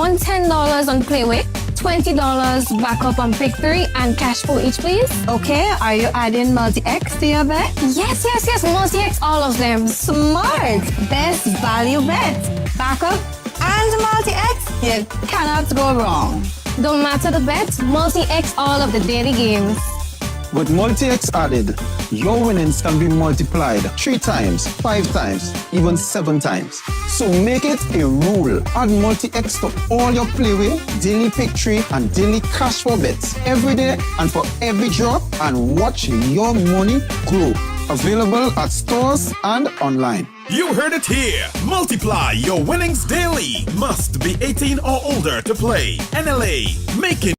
want $10 on Playway, $20 back up on Pick 3, and cash for each, please? Okay, are you adding multi-X to your bet? Yes, multi-X, all of them. Smart! Best value bet. Backup and multi-X. You cannot go wrong. Don't matter the bet, multi-X all of the daily games. With multi-X added, your winnings can be multiplied 3 times, 5 times, even 7 times. So make it a rule. Add multi-X to all your Playway, daily pick 3, and daily cash for bets every day and for every drop, and watch your money grow. Available at stores and online. You heard it here. Multiply your winnings daily. Must be 18 or older to play. NLA. Make it.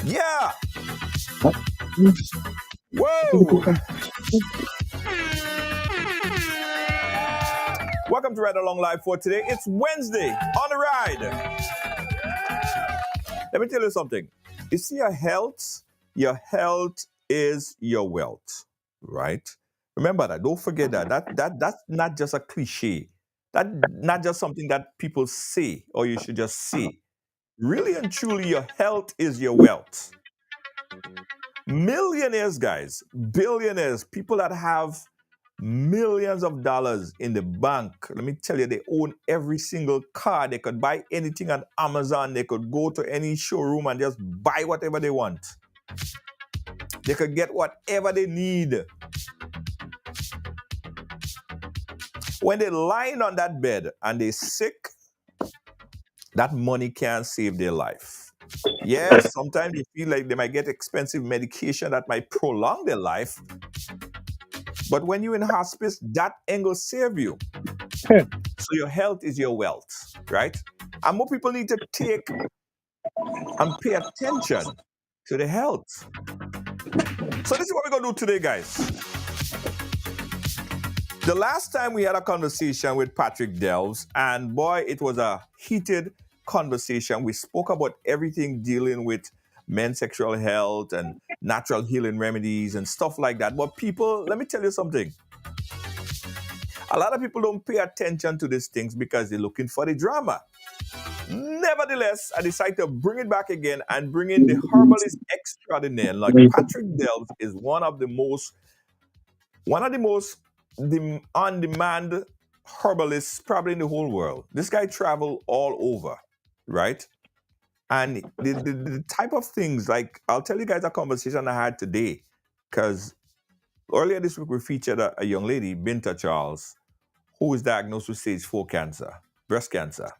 Yeah. Whoa. Welcome to Ride Along Live for today. It's Wednesday on the ride. Let me tell you something. You see, your health is your wealth, right? Remember that. Don't forget that. That's not just a cliche. That's not just something that people say or you should just say. Really and truly, your health is your wealth. Millionaires, guys, billionaires, people that have millions of dollars in the bank. Let me tell you, they own every single car. They could buy anything on Amazon. They could go to any showroom and just buy whatever they want. They could get whatever they need. When they're lying on that bed and they're sick, that money can't save their life. Yes, sometimes they feel like they might get expensive medication that might prolong their life. But when you're in hospice, that ain't gonna save you. So your health is your wealth, right? And more people need to take and pay attention to the health. So this is what we're gonna do today, guys. The last time we had a conversation with Patrick Delves, and boy, it was a heated conversation. We spoke about everything dealing with men's sexual health and natural healing remedies and stuff like that. But people, let me tell you something. A lot of people don't pay attention to these things because they're looking for the drama. Nevertheless, I decided to bring it back again and bring in the herbalist extraordinaire. Like Patrick Delves is one of the most on-demand herbalists probably in the whole world. This guy traveled all over, right? And the type of things, like, I'll tell you guys a conversation I had today, because earlier this week we featured a young lady, Binta Charles, who was diagnosed with stage 4 cancer, breast cancer.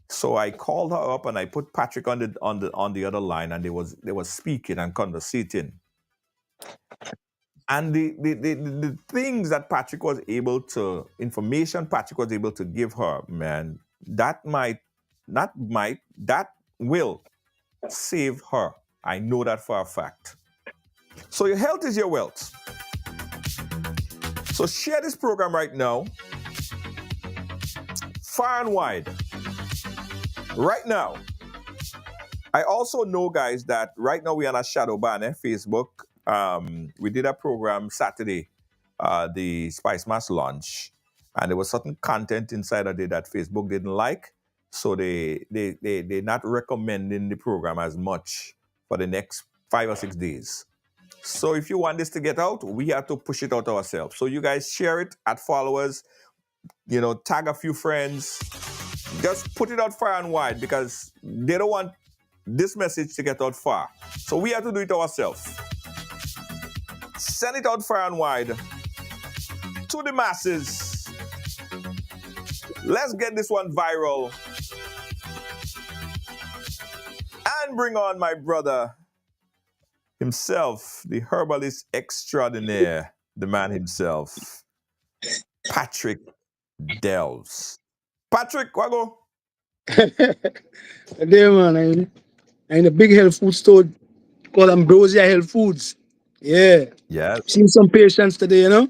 So I called her up and I put Patrick on the other line, and they was speaking and conversating. And the things that Patrick was able to, information Patrick was able to give her, man, that will save her. I know that for a fact. So your health is your wealth. So share this program right now, far and wide. Right now. I also know, guys, that right now we're on a shadow ban, Facebook. We did a program Saturday, the Spice Mass launch, and there was certain content inside of it that Facebook didn't like, so they're not recommending the program as much for the next 5 or 6 days. So if you want this to get out, we have to push it out ourselves. So you guys share it, add followers, tag a few friends, just put it out far and wide, because they don't want this message to get out far. So we have to do it ourselves. Send it out far and wide to the masses. Let's get this one viral and bring on my brother, himself, the herbalist extraordinaire, the man himself, Patrick Delves. Patrick, wago. There, man, I'm in a big health food store called Ambrosia Health Foods. Yeah. Yes. Seen some patients today, you know?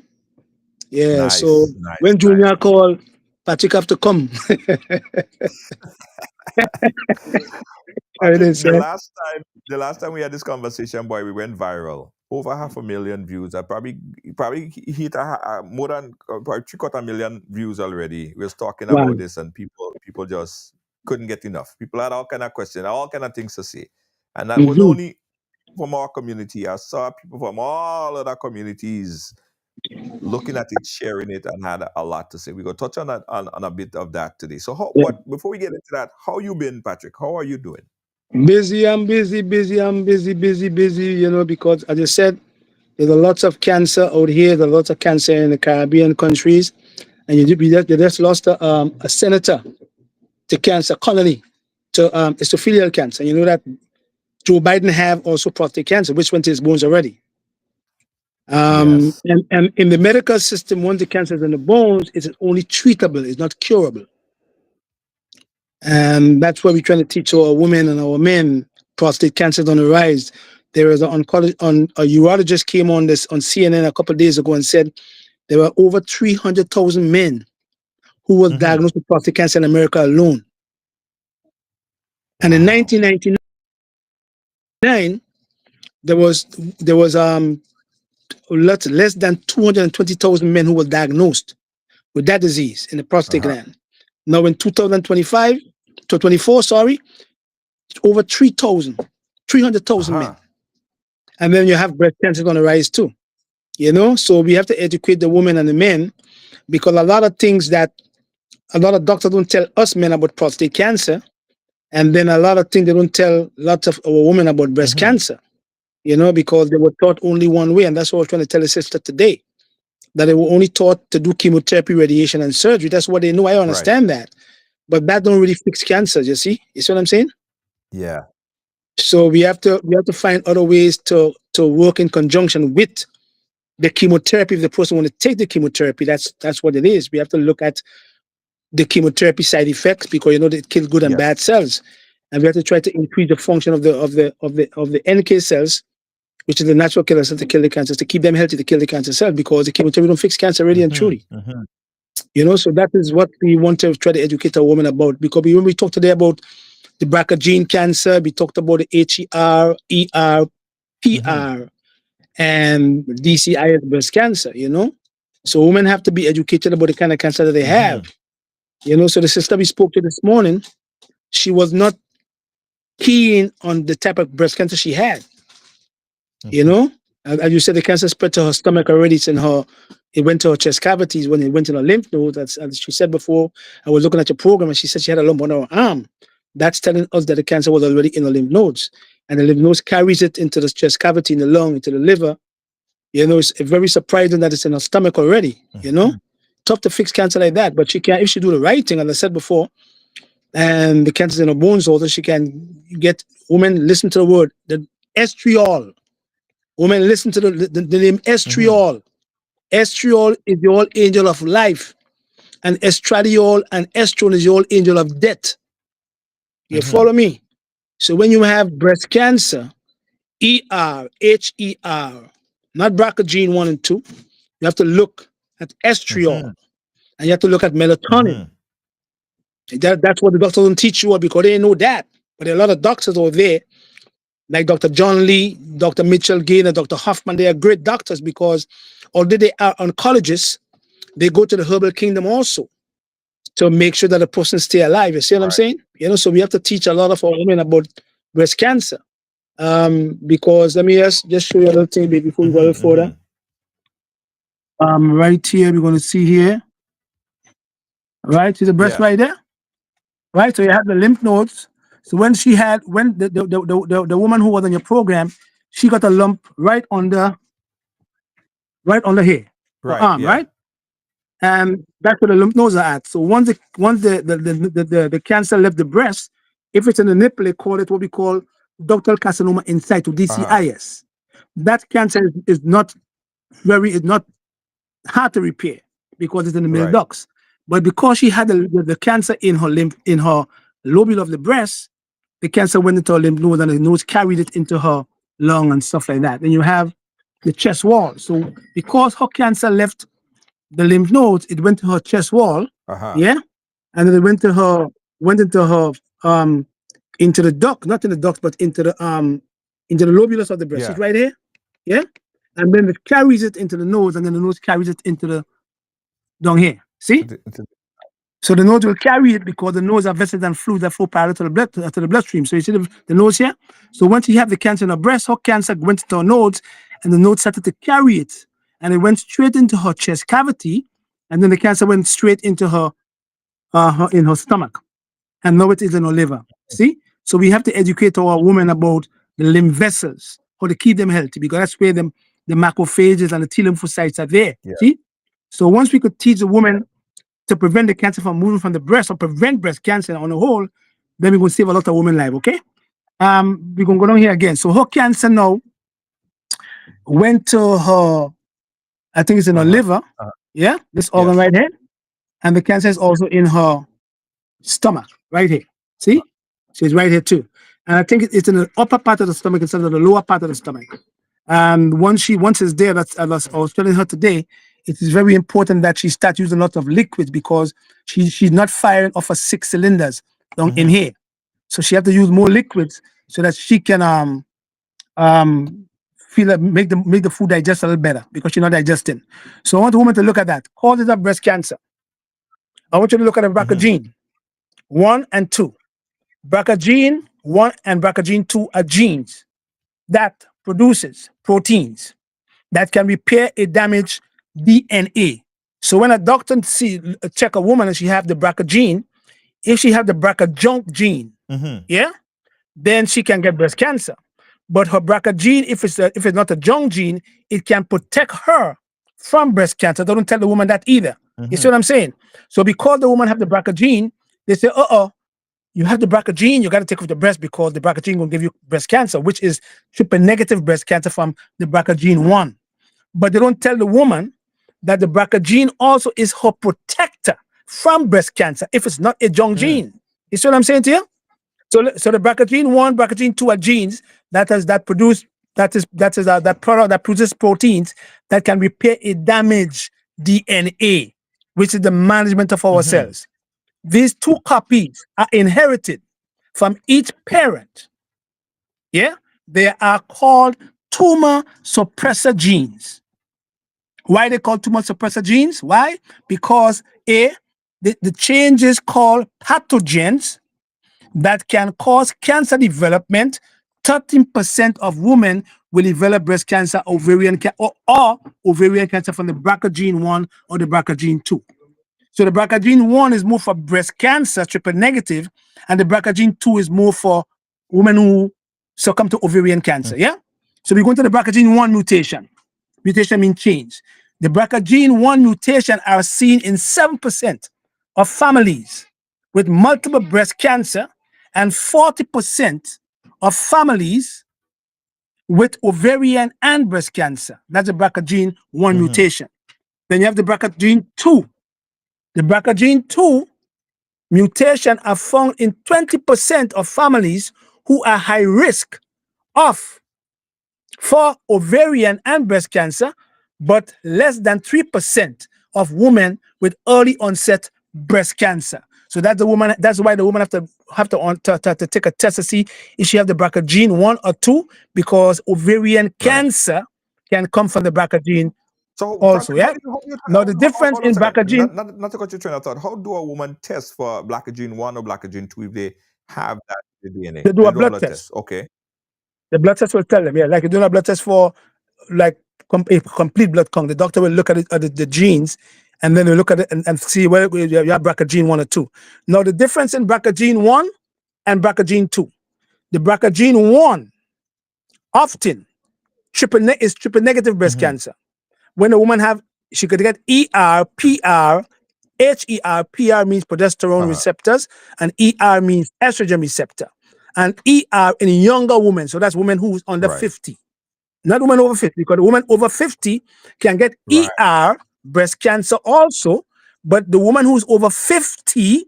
Yeah, Nice, so nice, when nice. Junior called, Patrick have to come. Patrick, Say, the last time we had this conversation, boy, we went viral. Over 500,000 views. I probably hit more than probably 750,000 views already. We was talking wow. about this, and people just couldn't get enough. People had all kind of questions, all kind of things to say, and that was only from our community. I saw people from all other communities looking at it, sharing it, and had a lot to say. We're gonna touch on that on a bit of that today. So, before we get into that, how you been, Patrick? How are you doing? Busy, I'm busy, you know, because as I said, there's a lots of cancer out here, there's lots of cancer in the Caribbean countries, and you just lost a senator to cancer, Connolly, to esophageal cancer. You know that Joe Biden have also prostate cancer, which went to his bones already. Yes. And in the medical system, once the cancer is in the bones, it's only treatable, it's not curable. And that's why we're trying to teach our women and our men prostate cancer is on the rise. There is a urologist came on CNN a couple of days ago and said there were over 300,000 men who was diagnosed with prostate cancer in America alone. And in 1999, there was less than 220,000 men who were diagnosed with that disease in the prostate gland. Now in 2024, over 300,000 men. And then you have breast cancer on the rise too. You know, so we have to educate the women and the men, because a lot of things that a lot of doctors don't tell us men about prostate cancer, and then a lot of things they don't tell lots of our women about breast cancer, you know, because they were taught only one way. And that's what I was trying to tell the sister today, that they were only taught to do chemotherapy, radiation, and surgery. That's what they know. I understand that. But that don't really fix cancer, you see? You see what I'm saying? Yeah. So we have to find other ways to work in conjunction with the chemotherapy. If the person want to take the chemotherapy, that's what it is. We have to look at the chemotherapy side effects, because you know it kills good and bad cells, and we have to try to increase the function of the NK cells, which is the natural killer cells to kill the cancers, to keep them healthy, to kill the cancer cells, because the chemotherapy don't fix cancer really and truly. You know, so that is what we want to try to educate a woman about, because when we talked today about the BRCA gene cancer, we talked about the HER, ER, PR, and DCIS breast cancer, you know. So women have to be educated about the kind of cancer that they have. You know, so the sister we spoke to this morning, she was not keen on the type of breast cancer she had. You know, as you said, the cancer spread to her stomach already. It went to her chest cavities when it went in her lymph nodes. As she said before, I was looking at your program and she said she had a lump on her arm. That's telling us that the cancer was already in the lymph nodes, and the lymph nodes carries it into the chest cavity, in the lung, into the liver. You know, it's very surprising that it's in her stomach already. You know, tough to fix cancer like that, but she can, if she do the right thing, as I said before, and the cancer's in her bones also, she can get women, listen to the word, the estriol. Women, listen to the name estriol. Estriol is the old angel of life, and estradiol and estrone is the old angel of death. You follow me? So when you have breast cancer, ER, HER, not BRCA gene 1 and 2, you have to look at estriol, and you have to look at melatonin. That's what the doctors don't teach you, because they know that. But there are a lot of doctors over there, like Dr. John Lee, Dr. Mitchell Gaynor, Dr. Hoffman. They are great doctors, because although they are oncologists, they go to the herbal kingdom also to make sure that the person stay alive. You see what I'm saying? You know, so we have to teach a lot of our women about breast cancer. Because let me just show you a little thing before we go further. Right here, we're going to see here. Right, see the breast right there? Right, so you have the lymph nodes. So when the woman who was on your program, she got a lump right under here, arm, right? And that's where the lymph nodes are at. So once the cancer left the breast, if it's in the nipple, they call it what we call ductal carcinoma in situ, DCIS. that cancer is not hard to repair because it's in the middle Right. ducts. But because she had the cancer in her lobule of the breast, the cancer went into her lymph node and the nose carried it into her lung and stuff like that. Then you have the chest wall. So because her cancer left the lymph nodes, it went to her chest wall, yeah, and then it went into her into the duct, not in the ducts, but into the lobulus of the breast. Yeah. It's right here, yeah, and then it carries it into the nose, and then the nose carries it into the down here. See? So the nose will carry it because the nose are vessels and fluids that flow parallel to the bloodstream. So you see the nose here? So once you have the cancer in the breast, her cancer went into her nodes, and the node started to carry it. And it went straight into her chest cavity, and then the cancer went straight into her in her stomach. And now it is in her liver. See? So we have to educate our women about the lymph vessels, how to keep them healthy, because that's where the macrophages and the T lymphocytes are there. Yeah. See? So once we could teach the woman to prevent the cancer from moving from the breast or prevent breast cancer on the whole, then we're going to save a lot of women life, okay? We're going to go down here again. So her cancer now went to her, I think it's in her liver, yeah, this organ right here. And the cancer is also in her stomach, right here. See? So it's right here too. And I think it's in the upper part of the stomach instead of the lower part of the stomach. And once it's there, that's I was telling her today, it is very important that she start using a lot of liquids because she's not firing off of 6 cylinders down in here. So she have to use more liquids so that she can make the food digest a little better because she's not digesting. So I want the woman to look at that. Causes of breast cancer. I want you to look at the BRCA gene 1 and 2. BRCA gene 1 and BRCA gene 2 are genes that produces proteins that can repair a damaged DNA. So when a doctor check a woman and she have the BRCA gene, if she have the BRCA junk gene, yeah, then she can get breast cancer. But her BRCA gene, if it's not a junk gene, it can protect her from breast cancer. They don't tell the woman that either. You see what I'm saying? So because the woman have the BRCA gene, they say, you have the BRCA gene, you got to take off the breast because the BRCA gene will give you breast cancer, which is triple negative breast cancer from the BRCA gene 1. But they don't tell the woman that the BRCA gene also is her protector from breast cancer if it's not a junk gene. You see what I'm saying to you? So the BRCA gene 1, BRCA gene 2 are genes that product that produces proteins that can repair a damaged DNA, which is the management of our cells. These 2 copies are inherited from each parent. Yeah, they are called tumor suppressor genes. Why they call tumor suppressor genes? Why? Because the changes called pathogens that can cause cancer development. 13% of women will develop breast cancer, ovarian cancer, or ovarian cancer from the BRCA gene 1 or the BRCA gene 2. So the BRCA gene 1 is more for breast cancer, triple negative, and the BRCA gene 2 is more for women who succumb to ovarian cancer. Yeah. So we go into the BRCA gene 1 mutation. Mutation means change. The BRCA gene 1 mutation are seen in 7% of families with multiple breast cancer and 40% of families with ovarian and breast cancer. That's the BRCA gene 1 mutation. Then you have the BRCA gene 2. The BRCA gene 2 mutation are found in 20% of families who are high risk for ovarian and breast cancer, but less than 3% of women with early onset breast cancer. So that's why the woman have to take a test to see if she have the BRCA gene 1 or 2, because ovarian cancer can come from the BRCA gene also. Yeah. Now the difference in BRCA gene. Not to cut your train of thought. How do a woman test for BRCA gene 1 or BRCA gene 2 if they have that in the DNA? They do a blood test. Okay. The blood test will tell them. Yeah, like you do a blood test for like a complete blood count. The doctor will look at the genes, and then they look at it and see whether you have BRCA gene 1 or 2. Now the difference in BRCA gene 1 and BRCA gene 2. The BRCA gene 1 often is triple negative breast cancer. When a woman she could get ER, PR, HER. PR means progesterone receptors, and ER means estrogen receptor. And ER in a younger woman, so that's women who's under 50. not women over 50, because the woman over 50 can get Right. ER breast cancer also, but the woman who's over 50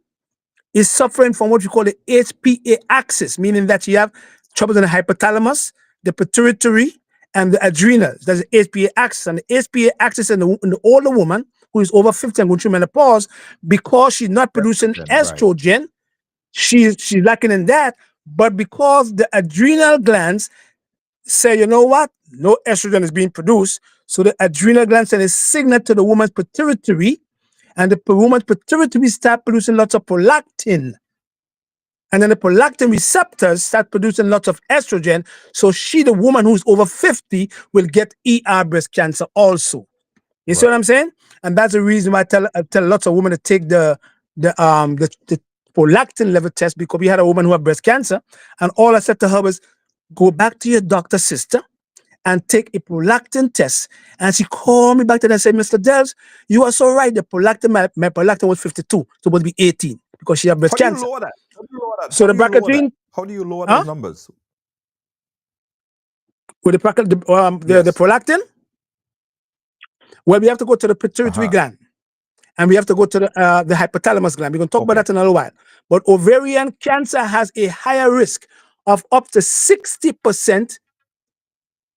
is suffering from what we call the HPA axis, meaning that you have trouble in the hypothalamus, the pituitary, and the adrenals. There's the HPA axis, and the HPA axis in the older woman who is over 50 and going through menopause, because she's not producing Right. estrogen, she's lacking in that. But because the adrenal glands say, you know what, no estrogen is being produced, so the adrenal glands send a signal to the woman's pituitary, and the woman's pituitary start producing lots of prolactin. And then the prolactin receptors start producing lots of estrogen. So the woman who's over 50 will get ER breast cancer also. You see what I'm saying? And that's the reason why I tell lots of women to take the prolactin level test, because we had a woman who had breast cancer, and all I said to her was, go back to your doctor, sister, and take a prolactin test. And she called me back then and said, Mr. Delves, you are so right. The prolactin, my prolactin was 52, so it would be 18 because she had breast How do cancer. you lower that? How do you lower that? So How the do you lower BRCA gene, that? How do you lower Huh? those numbers? with the Yes. prolactin, well, we have to go to the pituitary gland, and we have to go to the hypothalamus gland. We're going to talk about that in a little while. But ovarian cancer has a higher risk of up to 60%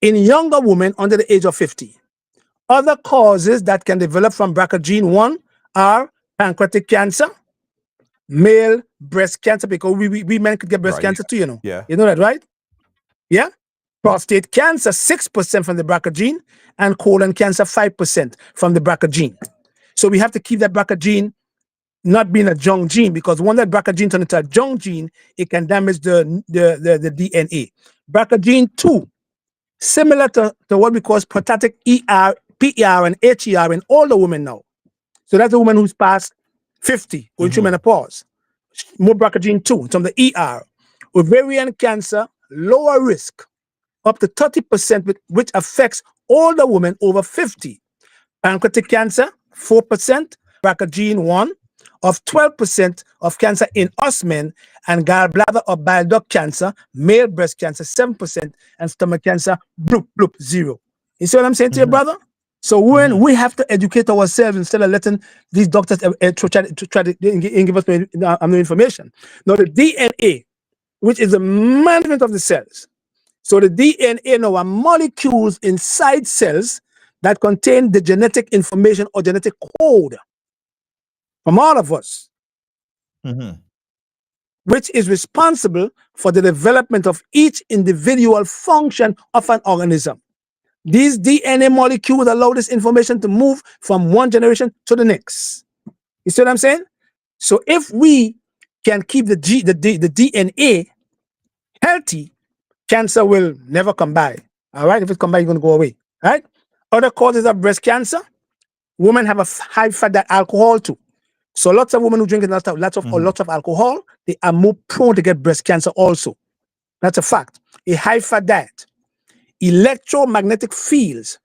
in younger women under the age of 50. Other causes that can develop from BRCA gene 1 are pancreatic cancer, male breast cancer, because we men could get breast Right. cancer too, you know. Yeah. You know that, right? Yeah. Prostate cancer, 6% from the BRCA gene, and colon cancer, 5% from the BRCA gene. So we have to keep that BRCA gene not being a junk gene, because once that BRCA gene turns into a junk gene, it can damage the DNA. BRCA gene 2, similar to what we call prostatic ER, PR, and HER in older women now. So that's a woman who's past 50, going through menopause. More BRCA gene 2, from the ER. Ovarian cancer, lower risk, up to 30%, which affects older women over 50. Pancreatic cancer, 4%, BRCA gene 1, of 12% of cancer in us men, and gallbladder or bile duct cancer, male breast cancer, 7%, and stomach cancer, bloop, 0. You see what I'm saying to you, brother? So when we have to educate ourselves instead of letting these doctors try to give us no information. Now, the DNA, which is the management of the cells. So the DNA now are molecules inside cells that contain the genetic information or genetic code from all of us, which is responsible for the development of each individual function of an organism. These DNA molecules allow this information to move from one generation to the next. You see what I'm saying? So if we can keep the DNA healthy, cancer will never come by. All right? If it come by, it's going to go away. All right? Other causes of breast cancer, women have a high fat alcohol too. So lots of women who drink lots of alcohol, they are more prone to get breast cancer also. That's a fact. A high fat diet, electromagnetic fields,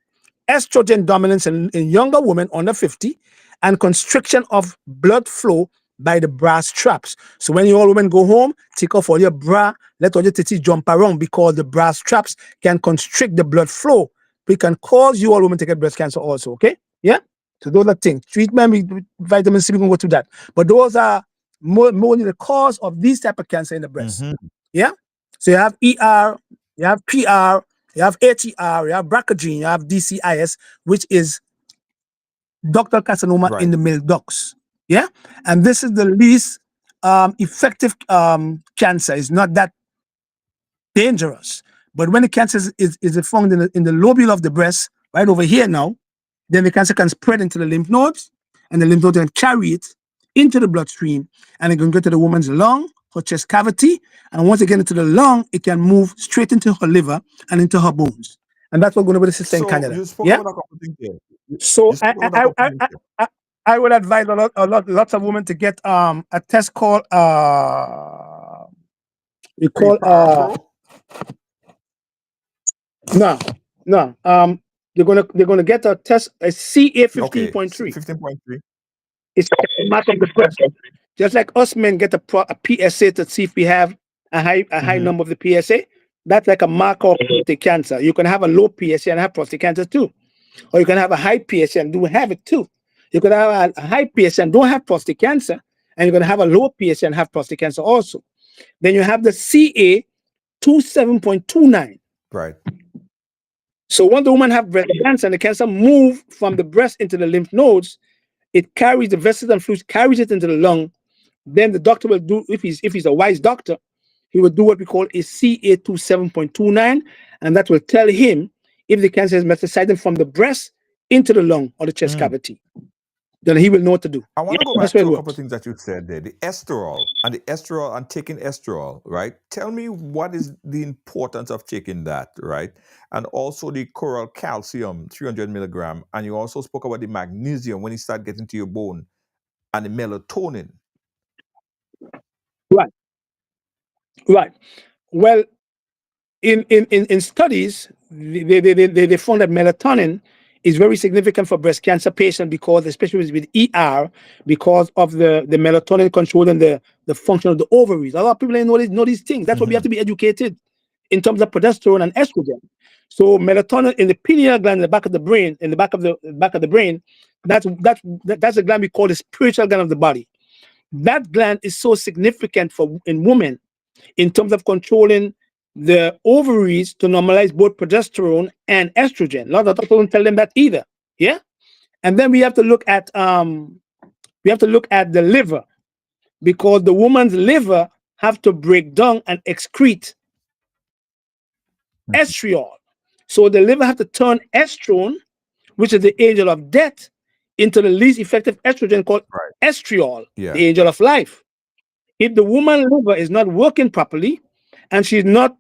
estrogen dominance in younger women under 50, and constriction of blood flow by the bra straps. So when you all women go home, take off all your bra, let all your titties jump around, because the bra straps can constrict the blood flow. It can cause you all women to get breast cancer also, okay? Yeah? So those are things. Treatment with vitamin C, we can go through that. But those are more the cause of these type of cancer in the breast. Yeah? So you have ER, you have PR, you have HER, you have BRCA gene, you have DCIS, which is ductal carcinoma in the male ducts. Yeah? And this is the least effective cancer. It's not that dangerous. But when the cancer is found in the lobule of the breast, right over here now, then the cancer can spread into the lymph nodes, and the lymph nodes can carry it into the bloodstream, and it can go to the woman's lung, her chest cavity, and once it gets into the lung, it can move straight into her liver and into her bones. And that's what's going to be the system in Canada. You spoke Yeah? about a couple things here. So I would advise lots of women to get a test called they're gonna get a test, a CA 15.3. 15.3. It's a mark of the breast. Just like us men get a PSA to see if we have a high number of the PSA. That's like a marker of prostate cancer. You can have a low PSA and have prostate cancer too. Or you can have a high PSA and do have it too. You can have a high PSA and don't have prostate cancer, and you're going to have a low PSA and have prostate cancer also. Then you have the CA 27.29. Right. So when the woman have breast cancer and the cancer move from the breast into the lymph nodes, it carries the vessels and fluids, carries it into the lung. Then the doctor will do, if he's a wise doctor, he will do what we call a CA 27.29, and that will tell him if the cancer is metastasizing from the breast into the lung or the chest cavity. Then he will know what to do. I want to go back that's to where it a couple works. of things that you said there. The esterol and taking esterol, right? Tell me what is the importance of taking that, right? And also the coral calcium, 300 milligram. And you also spoke about the magnesium when you start getting to your bone, and the melatonin. Right. Well, in studies, they found that melatonin is very significant for breast cancer patients, because especially with ER, because of the melatonin controlling the function of the ovaries. A lot of people don't know these things. That's why we have to be educated in terms of progesterone and estrogen. So melatonin in the pineal gland in the back of the brain, that's a gland we call the spiritual gland of the body. That gland is so significant in women in terms of controlling the ovaries to normalize both progesterone and estrogen. A lot of doctors don't tell them that either. Yeah. And then we have to look at the liver, because the woman's liver have to break down and excrete estriol. So the liver have to turn estrone, which is the angel of death, into the least effective estrogen called estriol, the angel of life. If the woman's liver is not working properly and she's not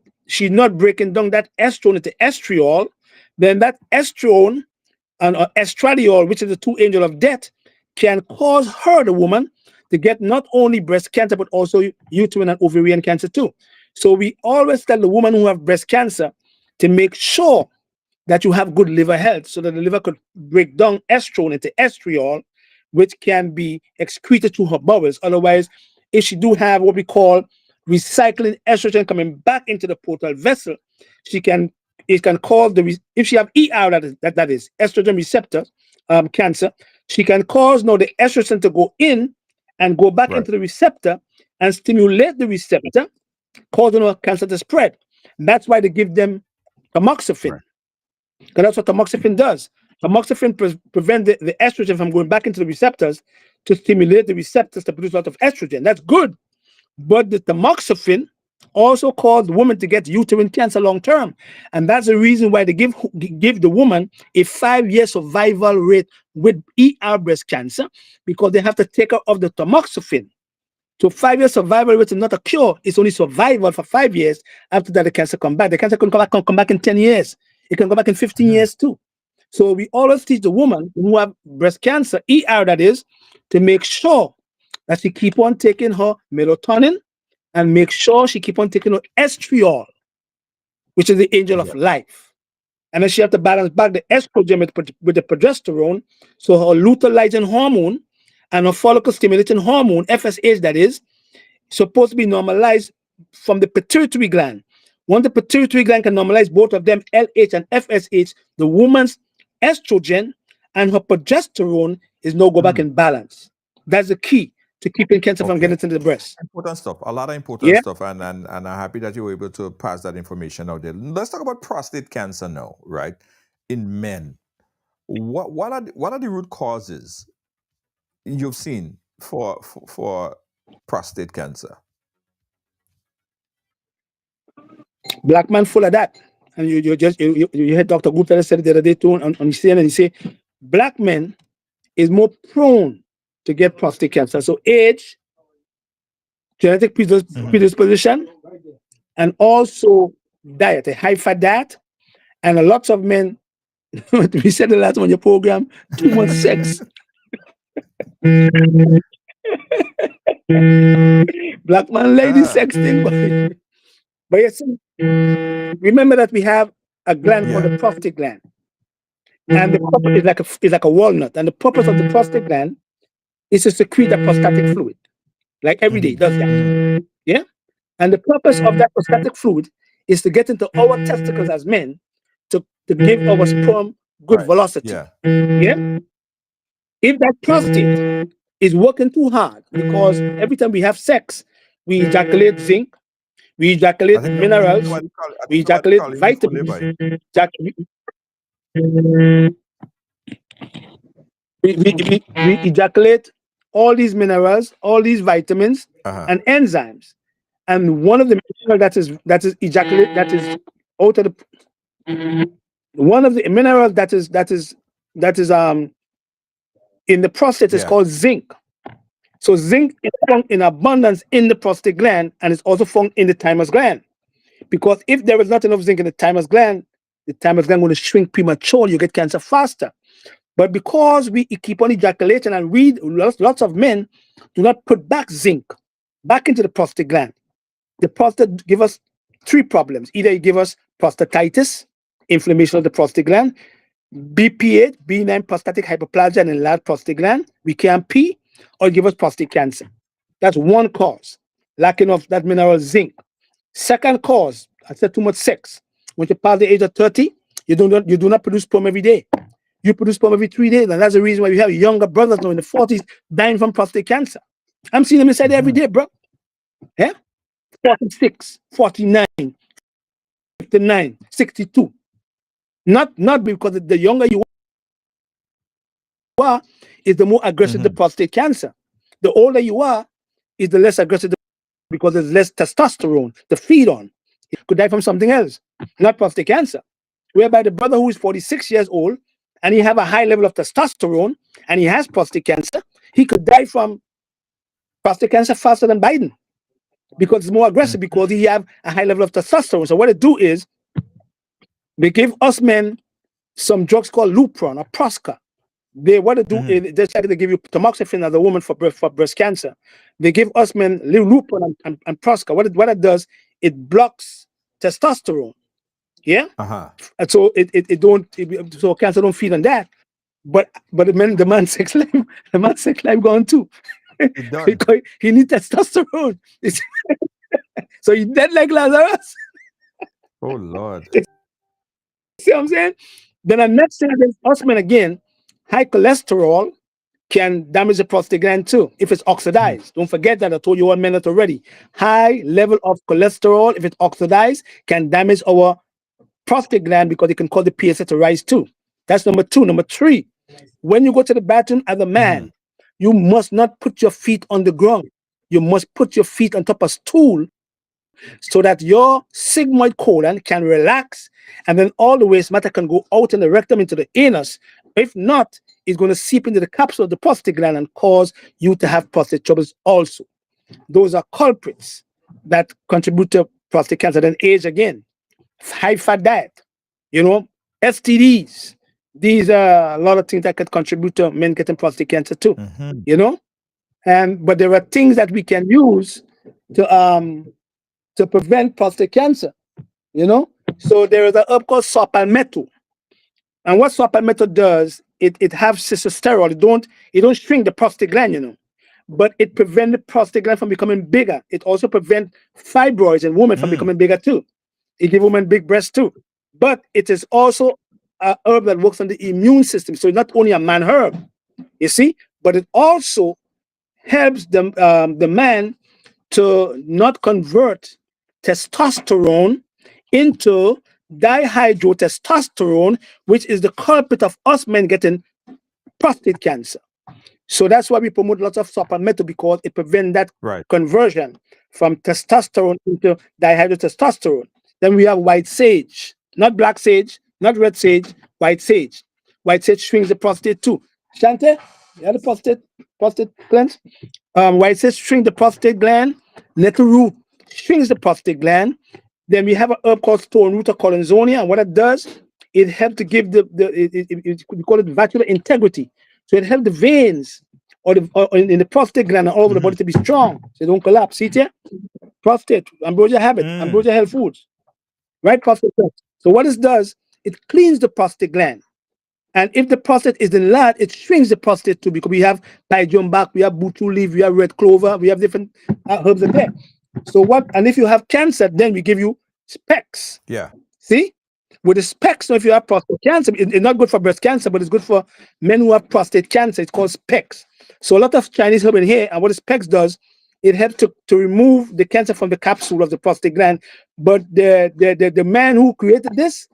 breaking down that estrone into estriol, then that estrone and estradiol, which is the two angels of death, can cause her, the woman, to get not only breast cancer but also uterine and ovarian cancer too. So we always tell the woman who have breast cancer to make sure that you have good liver health, so that the liver could break down estrone into estriol, which can be excreted through her bowels. Otherwise, if she do have what we call recycling estrogen coming back into the portal vessel, it can cause if she have ER, that is estrogen receptor cancer, she can cause the estrogen to go in and go back into the receptor and stimulate the receptor, causing her cancer to spread. That's why they give them tamoxifen, because that's what tamoxifen does. Tamoxifen prevents the estrogen from going back into the receptors to stimulate the receptors to produce a lot of estrogen. That's good. But the tamoxifen also caused women to get uterine cancer long term. And that's the reason why they give the woman a 5-year survival rate with ER breast cancer, because they have to take her off the tamoxifen. So 5-year survival rate is not a cure. It's only survival for 5 years. After that, the cancer come back. The cancer can come back in 10 years. It can go back in 15 years too. So we always teach the woman who have breast cancer, ER that is, to make sure that she keep on taking her melatonin and make sure she keep on taking her estriol, which is the angel of life. And then she have to balance back the estrogen with the progesterone, so her luteinizing hormone and her follicle stimulating hormone, FSH that is, supposed to be normalized from the pituitary gland. Once the pituitary gland can normalize both of them, LH and FSH, the woman's estrogen and her progesterone is now go back in balance. That's the key to keeping cancer from getting into the breast. Important stuff, a lot of important stuff, and I'm happy that you were able to pass that information out there. Let's talk about prostate cancer now, right? In men, what are the root causes you've seen for prostate cancer? Black man full of that, and you heard Dr. Gupta said it the other day too on CNN. He say black men is more prone to get prostate cancer. So age, genetic predisposition, and also diet, a high-fat diet, and a lot of men, we said the last one on your program, too much sex. Black man, lady sex thing. But you see, remember that we have a gland called the prostate gland. And the purpose is like a walnut. And the purpose of the prostate gland is to secrete a prostatic fluid. Like every day, it does that. Yeah? And the purpose of that prostatic fluid is to get into our testicles as men to give our sperm good Right. velocity. Yeah. Yeah. If that prostate is working too hard because every time we have sex, we ejaculate zinc, we ejaculate I think minerals, nobody call, I we think nobody ejaculate call him before vitamins. nearby. We ejaculate all these minerals, all these vitamins Uh-huh. and enzymes. And one of the minerals that is ejaculate that is out of the one of the minerals that is in the prostate is Yeah. called zinc. So zinc is found in abundance in the prostate gland, and it's also found in the thymus gland. Because if there is not enough zinc in the thymus gland going to shrink prematurely, you get cancer faster. But because we keep on ejaculating, and lots of men do not put back zinc back into the prostate gland, the prostate give us three problems. Either it give us prostatitis, inflammation of the prostate gland, BPH, benign prostatic hyperplasia and enlarged prostate gland, we can't pee, or give us prostate cancer. That's one cause, lacking of that mineral zinc. Second cause, I said too much sex. When you pass the age of 30, you do not produce sperm every day. You produce sperm every 3 days, and that's the reason why we have younger brothers now in the 40s dying from prostate cancer. I'm seeing them inside every day, bro. Yeah? 46, 49, 59, 62. Not because the younger you are, is the more aggressive the prostate cancer. The older you are, is the less aggressive because there's less testosterone to feed on. It could die from something else, not prostate cancer. Whereby the brother who is 46 years old and he have a high level of testosterone and he has prostate cancer, he could die from prostate cancer faster than Biden because it's more aggressive because he have a high level of testosterone. So what they do is they give us men some drugs called Lupron or Prosca. What they do is just like they give you tamoxifen as a woman for breast cancer. They give us men Lupron and Prosca. What it does, it blocks testosterone. Yeah. And so so cancer don't feed on that. But the man's sex life gone too. Because he needs testosterone. So he's dead like Lazarus. Oh Lord. See what I'm saying? Then the next thing against us men again, high cholesterol can damage the prostate gland too if it's oxidized. Don't forget that I told you 1 minute already. High level of cholesterol, if it's oxidized, can damage our prostate gland because it can cause the PSA to rise too. That's number 2. Number 3, when you go to the bathroom as a man, you must not put your feet on the ground. You must put your feet on top of a stool so that your sigmoid colon can relax, and then all the waste matter can go out in the rectum into the anus. If not, it's going to seep into the capsule of the prostate gland and cause you to have prostate troubles also. Those are culprits that contribute to prostate cancer. Then age again, high fat diet, STDs. These are a lot of things that could contribute to men getting prostate cancer too, but there are things that we can use to prevent prostate cancer, So there is a herb called saw palmetto. And what saw palmetto does, it has testosterone. It don't shrink the prostate gland, but it prevents the prostate gland from becoming bigger. It also prevents fibroids in women from becoming bigger too. It gives women big breasts too. But it is also a herb that works on the immune system. So it's not only a man herb, you see, but it also helps the man to not convert testosterone into dihydrotestosterone, which is the culprit of us men getting prostate cancer. So that's why we promote lots of saw palmetto, because it prevents that conversion from testosterone into dihydrotestosterone. Then we have white sage, not black sage, not red sage, white sage. White sage shrinks the prostate too. Shante, you have the prostate gland? White sage shrinks the prostate gland. Nettle root shrinks the prostate gland. Then we have a herb called stone root or collinsonia, and what it does, it helps to give we call it vascular integrity. So it helps the veins or in the prostate gland and all over the body to be strong, so they don't collapse. See it here? Prostate, Ambrosia Habit, Ambrosia Health Foods, right? Prostate. So what it does, it cleans the prostate gland. And if the prostate is enlarged, it shrinks the prostate too, because we have pygeon bark, we have butu leaf, we have red clover, we have different herbs in there. So and if you have cancer, then we give you specs. Yeah. See? With the specs, so if you have prostate cancer, it's not good for breast cancer, but it's good for men who have prostate cancer. It's called specs. So a lot of Chinese herb in here, and what the specs does, it helps to remove the cancer from the capsule of the prostate gland. But the man who created this,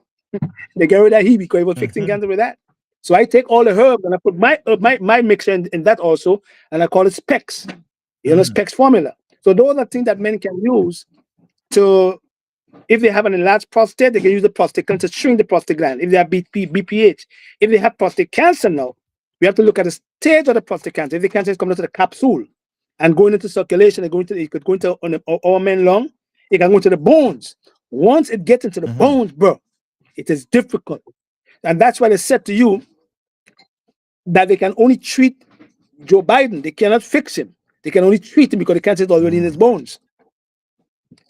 they get rid of he because he was fixing cancer with that. So I take all the herbs and I put my mixture in that also, and I call it specs. You know, specs formula. So those are things that men can use to, if they have an enlarged prostate, they can use the prostate gland to shrink the prostate gland. If they have BPH, if they have prostate cancer now, we have to look at the stage of the prostate cancer. If the cancer is coming into the capsule and going into circulation, it could go into our men lung, it can go into the bones. Once it gets into the bones, bro, it is difficult. And that's why they said to you that they can only treat Joe Biden. They cannot fix him. They can only treat him because the cancer is already in his bones.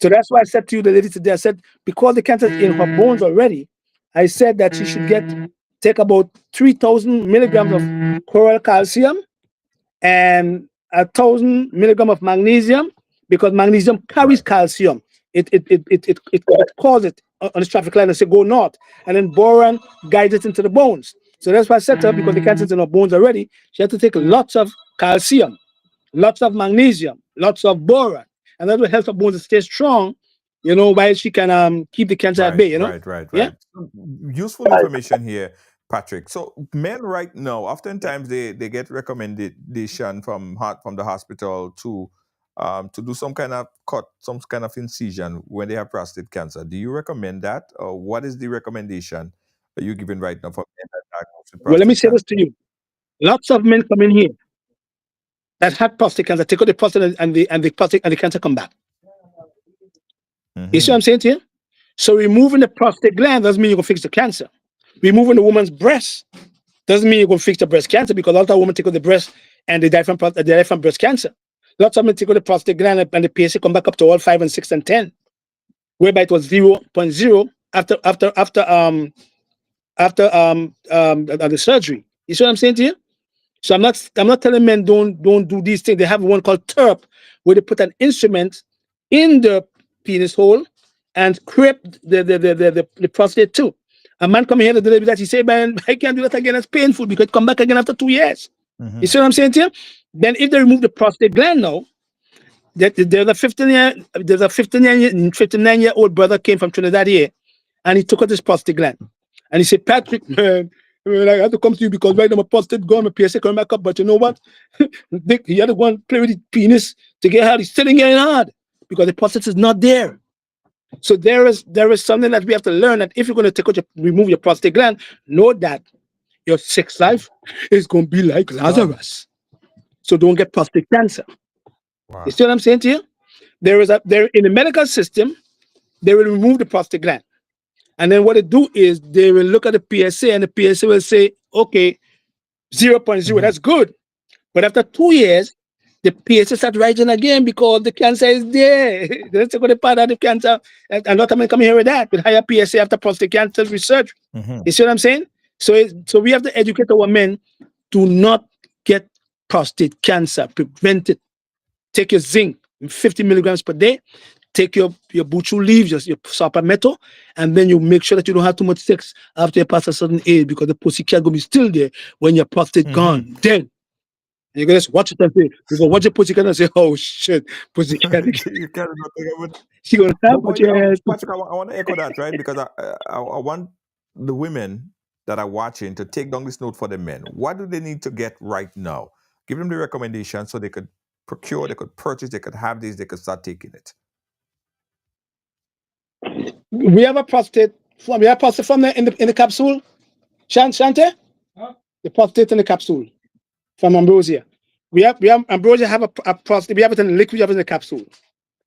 So that's why I said to you the lady today, I said, because the cancer is in her bones already, I said that she should take about 3,000 milligrams of coral calcium and 1,000 milligrams of magnesium, because magnesium carries calcium. It calls it on the traffic light and say go north, and then boron guides it into the bones. So that's why I said to her, because the cancer is in her bones already, she had to take lots of calcium, lots of magnesium, lots of boron, and that will help her bones to stay strong, you know, while she can keep the cancer at bay, you know? Right. Yeah. Useful information here, Patrick. So men right now, oftentimes they get recommendation from the hospital to do some kind of cut, some kind of incision when they have prostate cancer. Do you recommend that? Or what is the recommendation that you're giving right now for men that are diagnosed with prostate Well, let me say cancer? this to you. Lots of men come in here that had prostate cancer, take out the prostate and the cancer come back. You see what I'm saying to you? So removing the prostate gland doesn't mean you're gonna fix the cancer. Removing the woman's breast doesn't mean you're gonna fix the breast cancer, because a lot of women take out the breast and they die from breast cancer. Lots of men take out the prostate gland and the PSA come back up to all 5 and 6 and 10, whereby it was 0.0 after the surgery. You see what I'm saying to you? So I'm not telling men don't do these things. They have one called TURP, where they put an instrument in the penis hole and scrape the prostate too. A man come here to deliver that, he say, man, I can't do that again. It's painful because it come back again after 2 years. You see what I'm saying to you? Then if they remove the prostate gland now, there's a 59-year-old brother came from Trinidad here, and he took out his prostate gland. And he said, Patrick, man, I had to come to you because right now my prostate gone, my PSA coming back up. But you know what? He had to go and play with his penis to get hard. He's still getting hard because the prostate is not there. So there is something that we have to learn, that if you're going to remove your prostate gland, know that your sex life is going to be like Lazarus. So don't get prostate cancer. Wow. You see what I'm saying to you? There in the medical system, they will remove the prostate gland. And then what they do is they will look at the PSA, and the PSA will say, okay, 0.0, that's good. But after 2 years, the PSA start rising again because the cancer is there. That's a good part of the cancer. And a lot of men come here with that, with higher PSA after prostate cancer research. You see what I'm saying? So we have to educate our men to not get prostate cancer, prevent it. Take your zinc, 50 milligrams per day. Take your buchu leaves, your sapamento, and then you make sure that you don't have too much sex after you pass a certain age, because the pussy cat gonna be still there when your prostate gone, dead. And you can just watch it and say, you go watch your pussy cat and say, oh shit, pussy cat. She gonna have what you have. Patrick, I want to echo that, right? Because I want the women that are watching to take down this note for the men. What do they need to get right now? Give them the recommendation so they could procure, they could purchase, they could have these, they could start taking it. We have a prostate form. We have prostate form in the capsule. Shante? Huh? The prostate in the capsule from Ambrosia. We have Ambrosia have a prostate. We have it in the liquid. We have it in the capsule,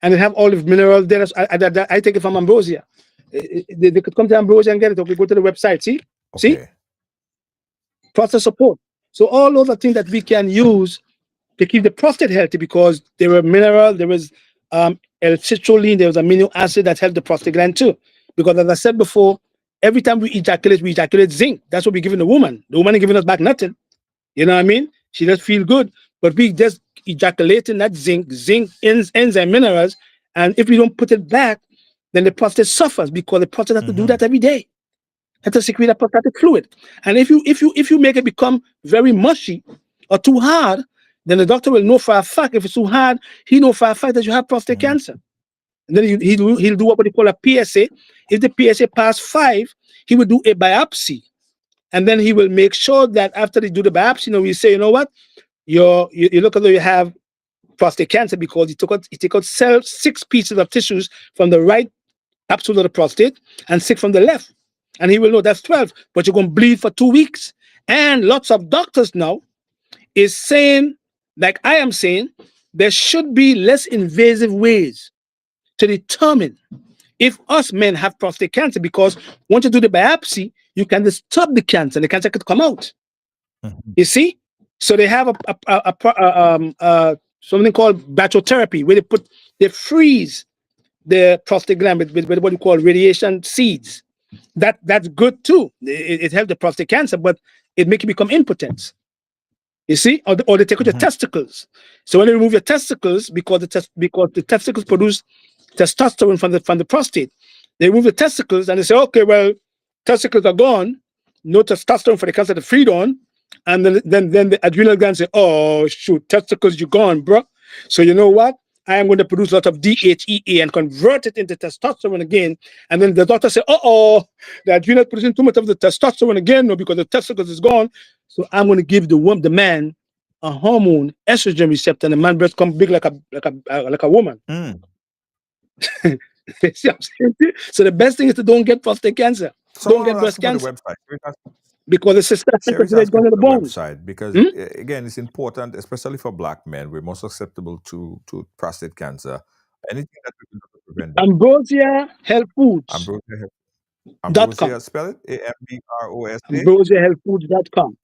and they have all the minerals there. I take it from Ambrosia. They could come to Ambrosia and get it. Or we go to the website. See, Okay. Prostate support. So all those are things that we can use to keep the prostate healthy, because there were mineral. There was L-citrulline, there was amino acid that helped the prostate gland too. Because as I said before, every time we ejaculate zinc. That's what we're giving the woman. The woman is giving us back nothing. You know what I mean? She just feel good. But we just ejaculating that zinc enzyme minerals. And if we don't put it back, then the prostate suffers because the prostate has to do that every day. Has to secrete that prostatic fluid. And if you make it become very mushy or too hard, then the doctor will know for a fact. If it's too hard, he know for a fact that you have prostate cancer. And then he'll do what they call a PSA. If the PSA pass 5, he will do a biopsy. And then he will make sure that after they do the biopsy, we say, you know what? You look as though you have prostate cancer because he took out 6 pieces of tissues from the right capsule of the prostate and 6 from the left. And he will know that's 12, but you're going to bleed for 2 weeks. And lots of doctors now is saying, like I am saying, there should be less invasive ways to determine if us men have prostate cancer, because once you do the biopsy, you can disturb the cancer and the cancer could come out. You see? So they have something called bacteriotherapy, where they freeze the prostate gland with what you call radiation seeds. That's good too. It helps the prostate cancer, but it makes you become impotent. You see, or they take out your testicles. So when they remove your testicles, because the testicles produce testosterone from the prostate, they remove the testicles and they say, okay, well, testicles are gone, no testosterone for the cancer to feed on, and then the adrenal gland say, oh shoot, testicles, you're gone, bro. So you know what? I am going to produce a lot of DHEA and convert it into testosterone again. And then the doctor say, the adrenal producing too much of the testosterone again, no, because the testicles is gone. So I'm going to give the man a hormone, estrogen receptor, and the man breast come big like a woman. See what I'm saying? So the best thing is to don't get prostate cancer. Don't get breast cancer. Because the system is going to the bones. Because again, it's important, especially for black men. We're more susceptible to prostate cancer. Anything that we can do to prevent that. Ambrosia Health Foods. Ambrosia, spell it AMBROSA. AmbrosiaHealthFoods.com.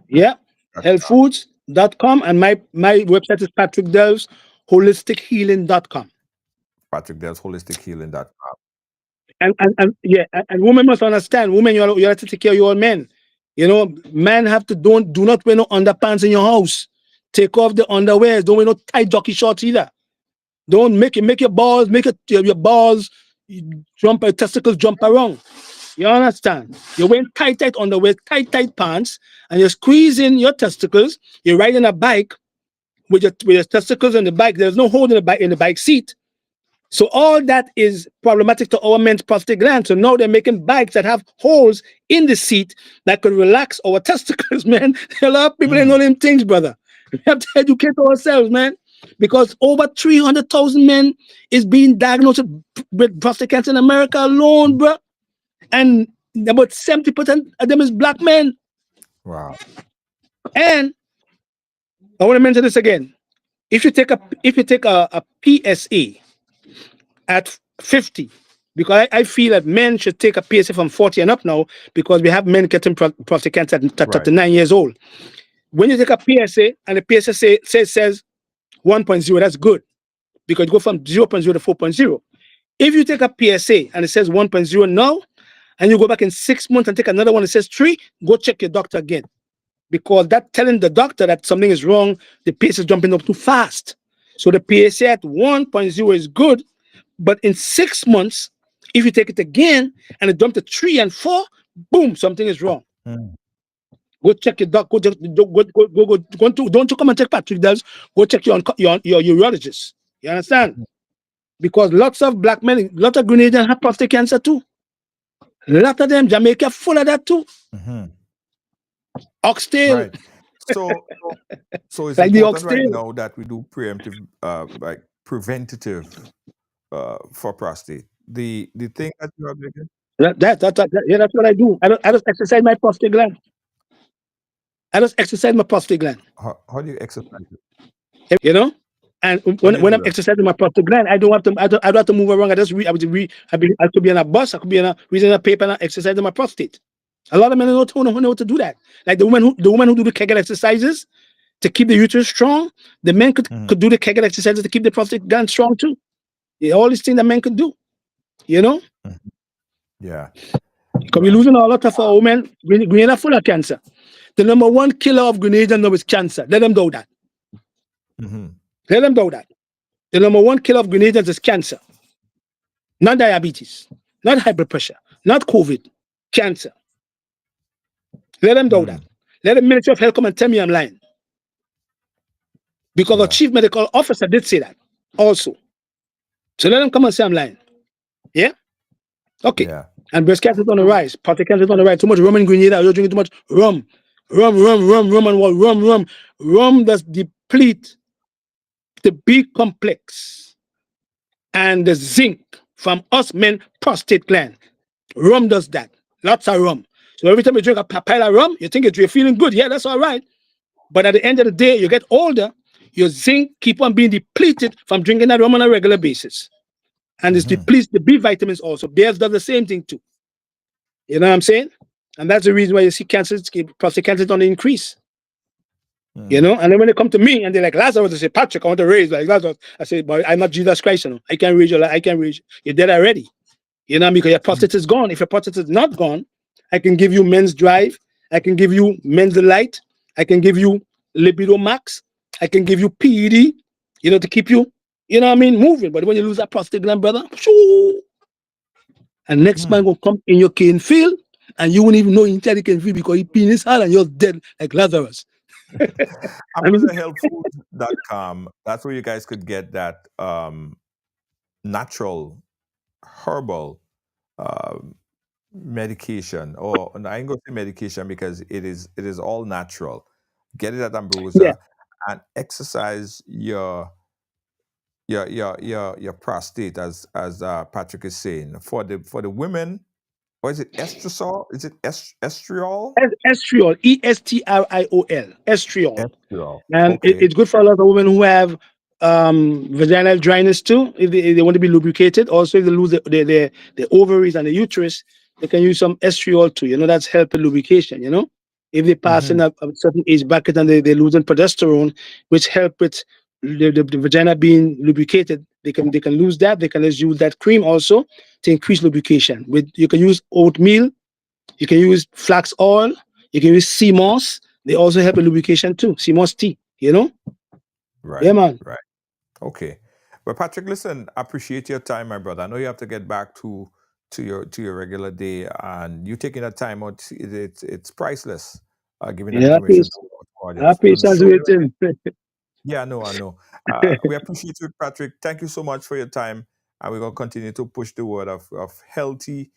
Yeah, healthfoods.com, and my website is Patrick Delves HolisticHealing.com. Patrick Delves HolisticHealing.com. And women must understand. Women, you have to take care of your men. Men have to do not wear no underpants in your house. Take off the underwear. Don't wear no tight jockey shorts either. Don't make your balls jump, your testicles jump around. You understand? You're wearing tight underwear, tight pants, and you're squeezing your testicles. You're riding a bike with your testicles on the bike. There's no hole in the bike seat. So all that is problematic to our men's prostate gland. So now they're making bikes that have holes in the seat that could relax our testicles, man. A lot of people ain't know them things, brother. We have to educate ourselves, man. Because over 300,000 men is being diagnosed with prostate cancer in America alone, bro. And about 70% of them is black men. Wow. And I want to mention this again. If you take a PSA at 50, because I feel that men should take a PSA from 40 and up now, because we have men getting prostate cancer at 39 years old. When you take a PSA and the PSA says 1.0, that's good, because you go from 0.0 to 4.0. If you take a PSA and it says 1.0 now, and you go back in 6 months and take another one that says 3, go check your doctor again, because that's telling the doctor that something is wrong. The PSA is jumping up too fast. So the PSA at 1.0 is good, but in 6 months, if you take it again and it jumps to 3 and 4, boom, something is wrong. Go check your doctor. Don't you come and check Patrick Delves. Go check your urologist. You understand? Because lots of black men, lots of Grenadians have prostate cancer too. A lot of them, Jamaica full of that too. Oxtail. Right. So it's like important right now that we do preemptive, like preventative for prostate. The thing that you have again? That's what I do. I just exercise my prostate gland. How do you exercise it? And when I'm exercising my prostate gland, I don't have to move around. I could be on a bus, I could be reading a paper and exercising my prostate. A lot of men don't know to do that. Like the woman who do the Kegel exercises to keep the uterus strong, the men could do the Kegel exercises to keep the prostate gland strong too. All these things that men could do. Yeah. Because we're losing a lot of our women. Grenada full of cancer. The number 1 killer of Grenada now is cancer. Let them know that. Let them know that. The number 1 killer of Grenadians is cancer. not diabetes, not high blood pressure, not COVID, cancer. Let them know that. Let the Ministry of Health come and tell me I'm lying. Because the chief medical officer did say that also. So let them come and say I'm lying. Yeah? Okay. Yeah. And breast cancer is on the rise. Prostate cancer is on the rise. Too much rum in Grenada. You're drinking too much rum. Rum, and what? Rum. Rum does deplete the B complex and the zinc from us men prostate gland. Rum does that. Lots of rum. So every time you drink a pile of rum, you think you're feeling good. Yeah, that's all right. But at the end of the day, you get older, your zinc keep on being depleted from drinking that rum on a regular basis. And it depletes the B vitamins also. Bears does the same thing too. You know what I'm saying? And that's the reason why you see cancer, prostate cancer on the increase. You know, and then when they come to me and they're like, Lazarus, they say, Patrick, I want to raise like Lazarus. I say, but I'm not Jesus Christ, you know. I can't raise your life. I can't raise you. You're dead already. You know, because your prostate is gone. If your prostate is not gone, I can give you men's drive. I can give you men's delight. I can give you libido max. I can give you PED, you know, to keep you, you know what I mean, moving. But when you lose that prostate gland, brother, shoo, and next man will come in your cane field and you won't even know inside the cane field because he penis hard and you're dead like Lazarus. AmazonHealthFood.com. That's where you guys could get that natural herbal medication. Or I ain't gonna say medication because it is all natural. Get it at Ambrosia and exercise your prostate as Patrick is saying. For the women, or is it estradiol? Is it estriol? Estriol, E-S-T-R-I-O-L, estriol. Estriol. And it's good for a lot of women who have vaginal dryness too, if they want to be lubricated. Also, if they lose the ovaries and the uterus, they can use some estriol too. You know, that's helping lubrication, you know. If they pass in a certain age bracket and they're losing progesterone, which help with the vagina being lubricated, they can lose that. They can just use that cream also to increase lubrication. You can use oatmeal, you can use flax oil, you can use sea moss. They also help with lubrication too. Sea moss tea, you know? Right. Yeah, man. Right. Okay. Well, Patrick, listen, I appreciate your time, my brother. I know you have to get back to your regular day, and you taking that time out, it's priceless. Giving that information to our audience. Yeah, I know. We appreciate you, Patrick. Thank you so much for your time, and we're gonna continue to push the word of healthy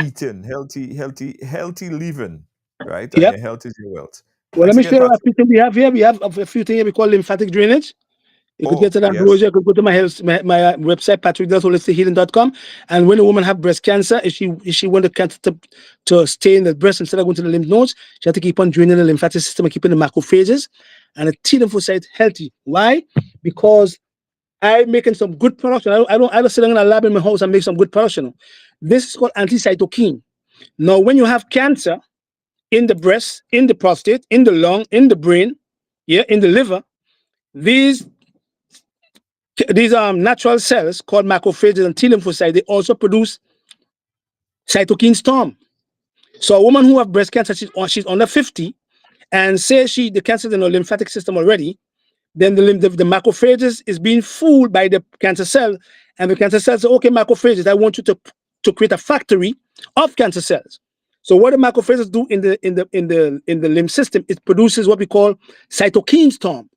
eating, healthy living, right? And your health is your wealth. Well, let me show you a few things we have here. We have a few things we call lymphatic drainage. You could get to that Ambrosia. You could go to my website, patrickdelsholistichealing.com. And when a woman have breast cancer, if she want the cancer to stay in the breast instead of going to the lymph nodes, she has to keep on draining the lymphatic system and keeping the macrophages and the T lymphocyte healthy. Why? Because I'm making some good production. I don't sit down in a lab in my house and make some good production. This is called anti-cytokine. Now, when you have cancer in the breast, in the prostate, in the lung, in the brain, in the liver, these natural cells called macrophages and T lymphocytes, they also produce cytokine storm. So a woman who have breast cancer, she's under 50, and say the cancer is in her lymphatic system already, then the macrophages is being fooled by the cancer cell, and the cancer cells say, okay, macrophages, I want you to create a factory of cancer cells. So what the macrophages do in the lymph system, it produces what we call cytokine storm.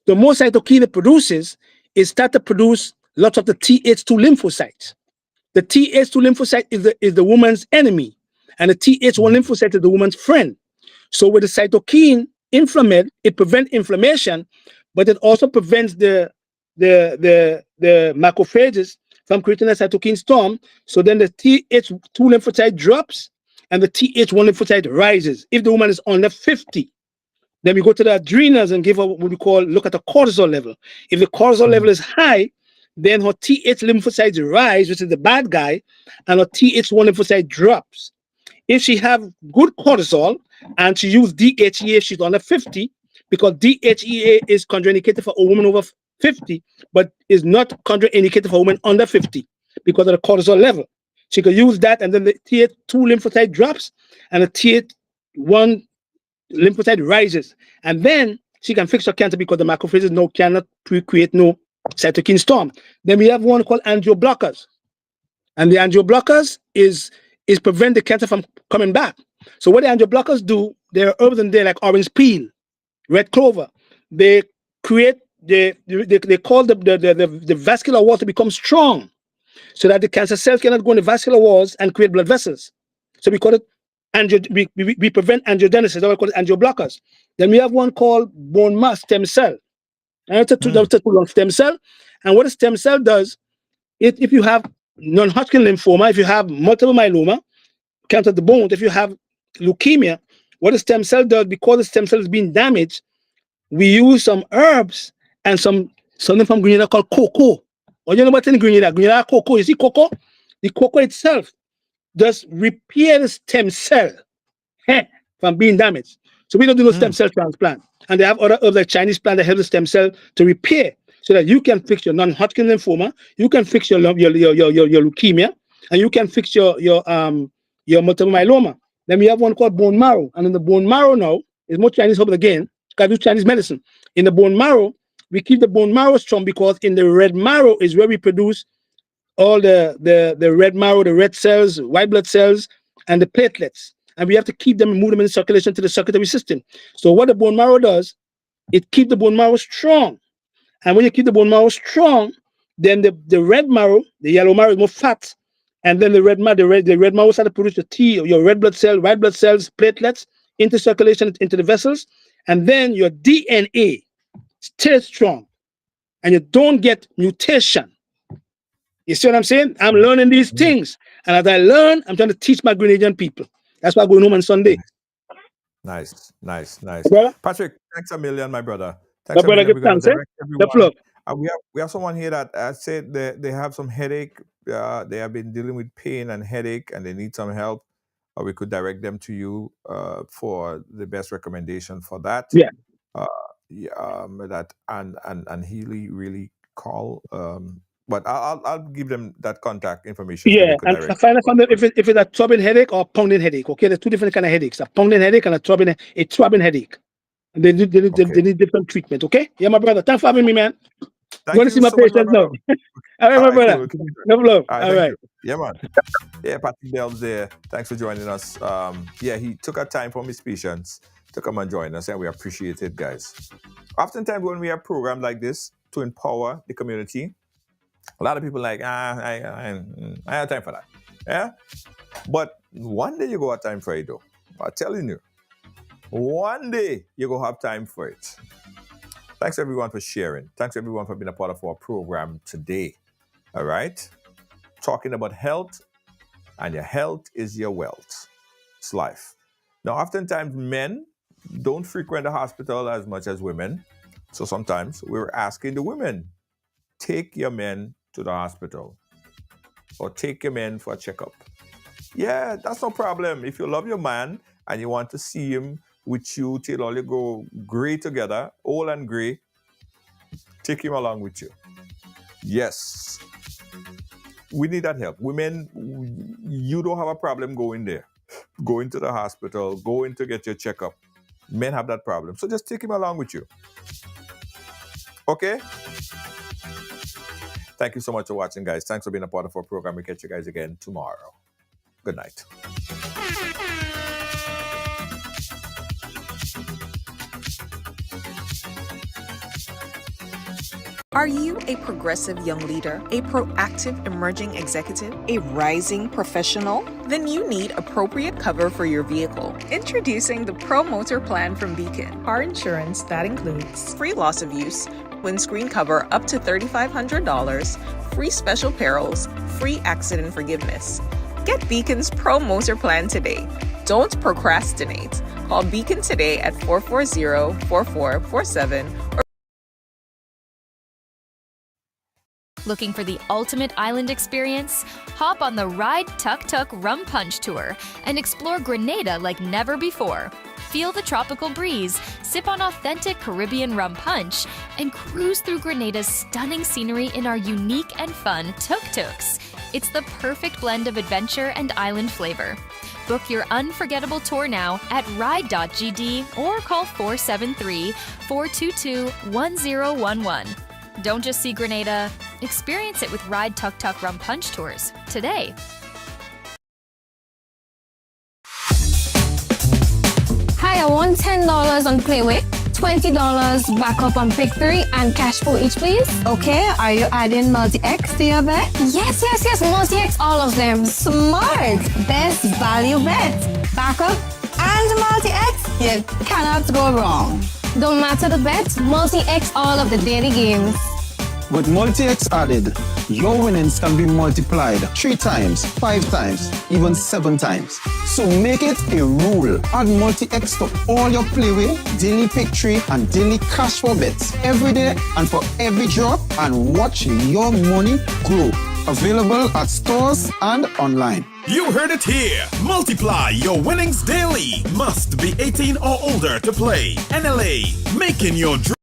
The more cytokine it produces, it starts to produce lots of the Th2 lymphocytes. The Th2 lymphocyte is the woman's enemy, and the Th1 lymphocyte is the woman's friend. So with the cytokine inflamed, it prevents inflammation, but it also prevents the macrophages from creating a cytokine storm. So then the Th2 lymphocyte drops and the Th1 lymphocyte rises. If the woman is under 50, then we go to the adrenals and give her what we look at the cortisol level. If the cortisol level is high, then her Th lymphocytes rise, which is the bad guy, and her Th1 lymphocyte drops. If she have good cortisol and she use DHEA if she's under 50, because DHEA is contraindicated for a woman over 50, but is not contraindicated for a woman under 50 because of the cortisol level. She could use that, and then the Th2 lymphocyte drops, and the Th1 lymphocyte rises, and then she can fix her cancer because the macrophages cannot create no cytokine storm. Then we have one called angio blockers. And the angio blockers is prevent the cancer from coming back. So what the angio blockers do, there are herbs in there like orange peel, red clover. They create they call the vascular wall to become strong, so that the cancer cells cannot go in the vascular walls and create blood vessels. So we call it we prevent angiogenesis. That's why we call it angio blockers. Then we have one called bone marrow stem cell. And it's a too long stem cell. And what a stem cell does, if you have non-Hodgkin lymphoma, if you have multiple myeloma, cancer of the bone, if you have leukemia, what a stem cell does, because the stem cell is being damaged, we use some herbs and something from Grenada called cocoa. What do you know about in Grenada? Grenada cocoa. You see cocoa? The cocoa itself does repair the stem cell from being damaged. So we don't do no stem cell transplant. And they have other herbs like Chinese plant that help the stem cell to repair, so that you can fix your non-Hodgkin lymphoma, you can fix your leukemia, and you can fix your multiple myeloma. Then we have one called bone marrow, and in the bone marrow now is more Chinese herbs again. Got to do Chinese medicine. In the bone marrow, we keep the bone marrow strong, because in the red marrow is where we produce all the red marrow, the red cells, white blood cells, and the platelets. And we have to keep them and move them in circulation to the circulatory system. So what the bone marrow does, it keeps the bone marrow strong. And when you keep the bone marrow strong, then the red marrow, the yellow marrow is more fat. And then the red marrow starts to produce your red blood cell, white blood cells, platelets into circulation, into the vessels. And then your DNA stays strong. And you don't get mutation. You see what I'm saying? I'm learning these things. And as I learn, I'm trying to teach my Grenadian people. That's why I'm going home on Sunday. Nice. Brother? Patrick, thanks a million, my brother. Thanks My brother, give thanks, eh? The floor. We have someone here that said they have some headache. They have been dealing with pain and headache, and they need some help. Or we could direct them to you for the best recommendation for that. Yeah. That and he really call. But I'll give them that contact information. Yeah, and find out from them if it's a throbbing headache or pounding headache. Okay, there's two different kind of headaches: a pounding headache and a throbbing headache. And they need different treatment. Okay, yeah, my brother. Thanks for having me, man. Thank Want to see my patient now? All right, my brother. Cool. No love. All right. Yeah, man. Yeah, Patrick Delves there. Thanks for joining us. He took our time from his patients to come and join us, and we appreciate it, guys. Oftentimes when we have programs like this to empower the community, a lot of people like, I have time for that. Yeah? But one day you go have time for it, though. I'm telling you. One day you go have time for it. Thanks, everyone, for sharing. Thanks, everyone, for being a part of our program today. All right? Talking about health, and your health is your wealth. It's life. Now, oftentimes, men don't frequent the hospital as much as women. So sometimes we're asking the women, take your men to the hospital or take your men for a checkup. Yeah, that's no problem. If you love your man and you want to see him with you till all you go gray together, old and gray, take him along with you. Yes. We need that help. Women, you don't have a problem going there. Going to the hospital, going to get your checkup. Men have that problem. So just take him along with you. Okay? Thank you so much for watching, guys. Thanks for being a part of our program. We'll catch you guys again tomorrow. Good night. Are you a progressive young leader, a proactive emerging executive, a rising professional? Then you need appropriate cover for your vehicle. Introducing the Pro Motor Plan from Beacon. Car insurance that includes free loss of use, windscreen cover up to $3,500, free special perils, free accident forgiveness. Get Beacon's Pro Motor Plan today. Don't procrastinate. Call Beacon today at 440-4447 or Looking for the ultimate island experience? Hop on the Ride Tuk Tuk Rum Punch Tour and explore Grenada like never before. Feel the tropical breeze, sip on authentic Caribbean rum punch, and cruise through Grenada's stunning scenery in our unique and fun tuk-tuks. It's the perfect blend of adventure and island flavor. Book your unforgettable tour now at ride.gd or call 473-422-1011. Don't just see Grenada, Experience it with Ride Tuk Tuk Rum Punch Tours today. Hi, I won $10 on Playway, $20 back up on Pick 3, and cash for each, please. Okay, are you adding multi-X to your bet? Yes, multi-X, all of them. Smart! Best value bet. Backup and multi-X. You cannot go wrong. Don't matter the bet, multi-X all of the daily games. With multi-X added, your winnings can be multiplied 3 times, 5 times, even 7 times. So make it a rule. Add multi-X to all your Playway, daily pick 3, and daily cash for bets every day and for every drop, and watch your money grow. Available at stores and online. You heard it here. Multiply your winnings daily. Must be 18 or older to play. NLA, making your dream.